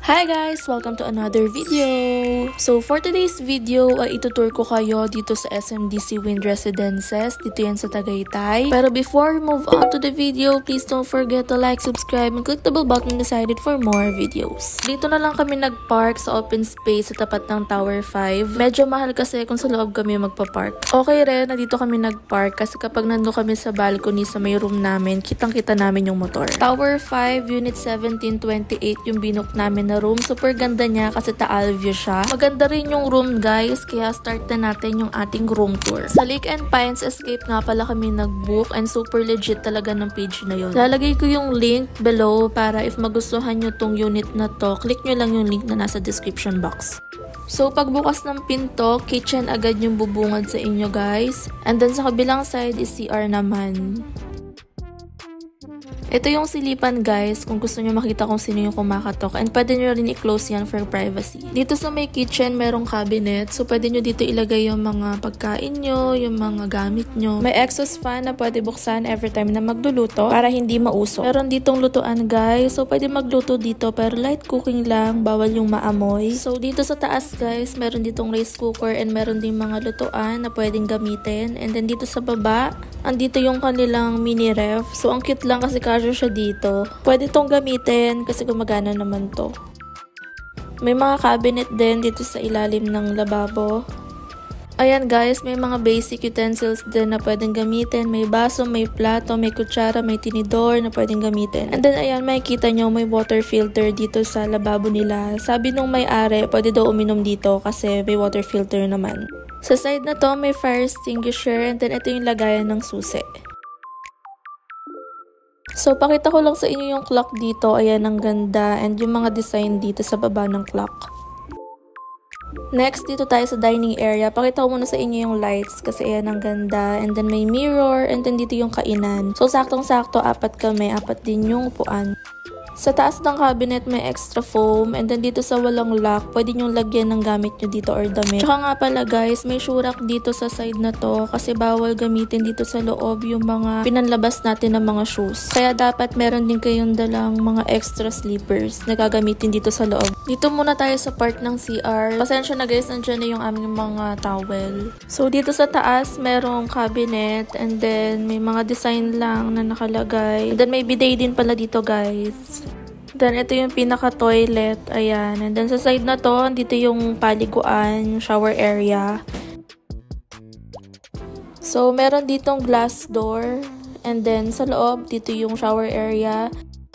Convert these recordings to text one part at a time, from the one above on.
Hi guys! Welcome to another video! So for today's video ay itutur ko kayo dito sa SMDC Wind Residences. Dito yan sa Tagaytay. Pero before we move on to the video, please don't forget to like, subscribe, and click the bell button beside it for more videos. Dito na lang kami nagpark sa open space sa tapat ng Tower 5. Medyo mahal kasi kung sa loob kami magpapark. Okay rin na dito kami nagpark kasi kapag nandun kami sa balcony sa may room namin, kitang-kita namin yung motor. Tower 5, Unit 1728 yung binook namin na room. Super ganda niya kasi taal view siya. Maganda rin yung room guys, kaya start na natin yung ating room tour. Sa Lake and Pines Escape nga pala kami nag-book and super legit talaga ng page na yun. Lalagay ko yung link below para if magustuhan nyo tong unit na to, click nyo lang yung link na nasa description box. So, pagbukas ng pinto, kitchen agad yung bubungad sa inyo guys. And then sa kabilang side is CR naman. Ito yung silipan guys, kung gusto nyo makita kung sino yung kumakatok. And pwede nyo rin i-close yan for privacy. Dito sa may kitchen, merong cabinet. So pwede nyo dito ilagay yung mga pagkain nyo, yung mga gamit nyo. May exhaust fan na pwede buksan every time na magluluto para hindi mausok. Meron ditong lutuan guys. So pwede magluto dito pero light cooking lang, bawal yung maamoy. So dito sa taas guys, meron ditong rice cooker and meron ding mga lutuan na pwedeng gamitin. And then dito sa baba, andito yung kanilang mini ref. So ang cute lang kasi siya dito. Pwede tong gamitin kasi gumagana naman to. May mga cabinet din dito sa ilalim ng lababo. Ayan guys, may mga basic utensils din na pwedeng gamitin. May baso, may plato, may kutsara, may tinidor na pwedeng gamitin. And then ayan, makikita nyo may water filter dito sa lababo nila. Sabi nung may-ari, pwede daw uminom dito kasi may water filter naman. Sa side na to, may fire extinguisher and then ito yung lagayan ng susi. So, pakita ko lang sa inyo yung clock dito. Ayan, ang ganda. And yung mga design dito sa baba ng clock. Next, dito tayo sa dining area. Pakita ko muna sa inyo yung lights kasi ayan, ang ganda. And then may mirror. And then dito yung kainan. So, saktong-sakto, apat kami. Apat din yung upuan. Sa taas ng cabinet may extra foam and then dito sa walang lock, pwede nyong lagyan ng gamit nyo dito or damit. Tsaka nga pala guys, may shurak dito sa side na to kasi bawal gamitin dito sa loob yung mga pinanlabas natin ng mga shoes. Kaya dapat meron din kayong dalang mga extra slippers na gagamitin dito sa loob. Dito muna tayo sa part ng CR. Pasensya na guys, nandiyan na yung aming mga towel. So dito sa taas, merong cabinet and then may mga design lang na nakalagay. And then may bidet din pala dito guys. Then, ito yung pinaka-toilet. Ayan. And then, sa side na to, dito yung paliguan, shower area. So, meron ditong glass door. And then, sa loob, dito yung shower area.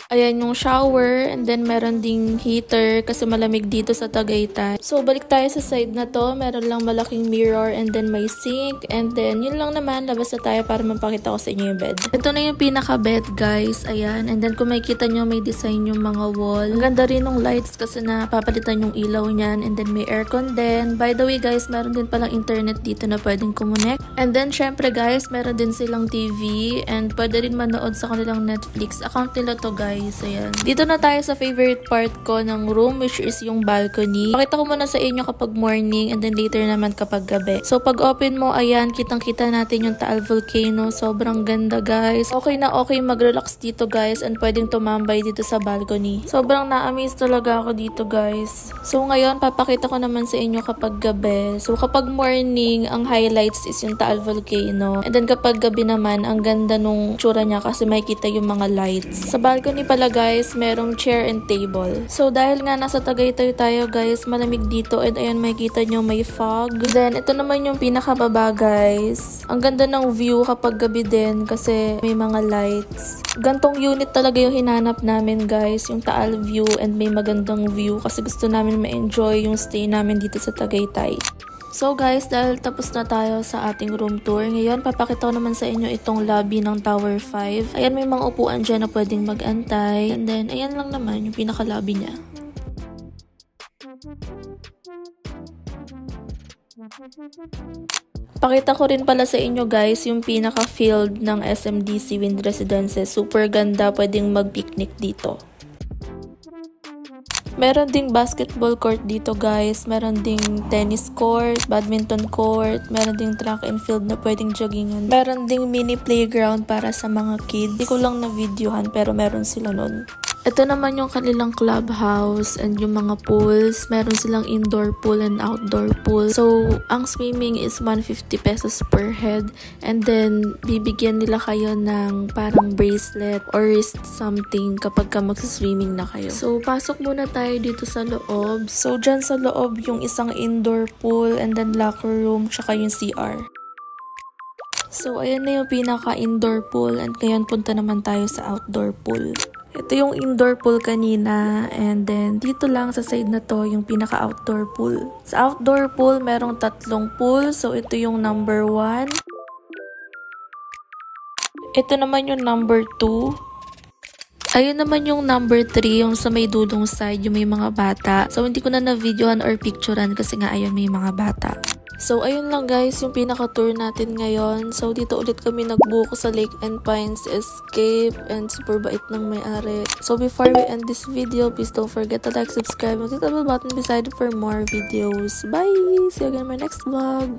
Ayan yung shower, and then meron ding heater kasi malamig dito sa Tagaytay. So, balik tayo sa side na to. Meron lang malaking mirror, and then may sink, and then yun lang naman, labas na tayo para mapakita ko sa inyo yung bed. Ito na yung pinaka-bed, guys. Ayan, and then kung makikita nyo, may design yung mga wall. Ang ganda rin ng lights kasi napapalitan yung ilaw niyan, and then may aircon din. By the way, guys, meron din palang internet dito na pwedeng kumonek. And then, syempre, guys, meron din silang TV, and pwede rin manood sa kanilang Netflix. Account nila to, guys. Ayan. Dito na tayo sa favorite part ko ng room, which is yung balcony. Pakita ko muna sa inyo kapag morning and then later naman kapag gabi. So pag open mo, ayan, kitang-kita natin yung Taal Volcano. Sobrang ganda guys. Okay na okay mag-relax dito guys and pwedeng tumambay dito sa balcony. Sobrang na-amaze talaga ako dito guys. So ngayon, papakita ko naman sa inyo kapag gabi. So kapag morning, ang highlights is yung Taal Volcano. And then kapag gabi naman, ang ganda nung tsura niya kasi makikita yung mga lights. Sa balcony pala guys, merong chair and table. So dahil nga nasa Tagaytay tayo guys, malamig dito and ayan makikita nyo may fog. Then ito naman yung pinakababa guys. Ang ganda ng view kapag gabi din kasi may mga lights. Gantong unit talaga yung hinanap namin guys, yung Taal view and may magandang view kasi gusto namin ma-enjoy yung stay namin dito sa Tagaytay. So guys, dahil tapos na tayo sa ating room tour, ngayon papakita ko naman sa inyo itong lobby ng Tower 5. Ayan, may mga upuan dyan na pwedeng mag-antay. And then, ayan lang naman yung pinaka-lobby niya. Pakita ko rin pala sa inyo guys yung pinaka-field ng SMDC Wind Residences. Super ganda, pwedeng mag-picnic dito. Meron ding basketball court dito guys, meron ding tennis court, badminton court, meron ding track and field na pwedeng joggingan. Meron ding mini playground para sa mga kids. Hindi ko lang na videohan pero meron sila nun. Ito naman yung kanilang clubhouse and yung mga pools. Meron silang indoor pool and outdoor pool. So, ang swimming is 150 pesos per head. And then, bibigyan nila kayo ng parang bracelet or wrist something kapag ka magsiswimming na kayo. So, pasok muna tayo dito sa loob. So, dyan sa loob yung isang indoor pool and then locker room tsaka yung CR. So, ayan na yung pinaka-indoor pool and ngayon punta naman tayo sa outdoor pool. Ito yung indoor pool kanina and then dito lang sa side na to yung pinaka-outdoor pool. Sa outdoor pool, merong 3 pool. So, ito yung number 1. Ito naman yung number 2. Ayun naman yung number 3, yung sa may dulong side, yung may mga bata. So, hindi ko na na-videoan or picturean kasi nga ayun may mga bata. So, ayun lang guys, yung pinaka-tour natin ngayon. So, dito ulit kami nag-book sa Lake and Pines Escape and super bait ng may-ari. So, before we end this video, please don't forget to like, subscribe, and click the bell button beside it for more videos. Bye! See you again in my next vlog!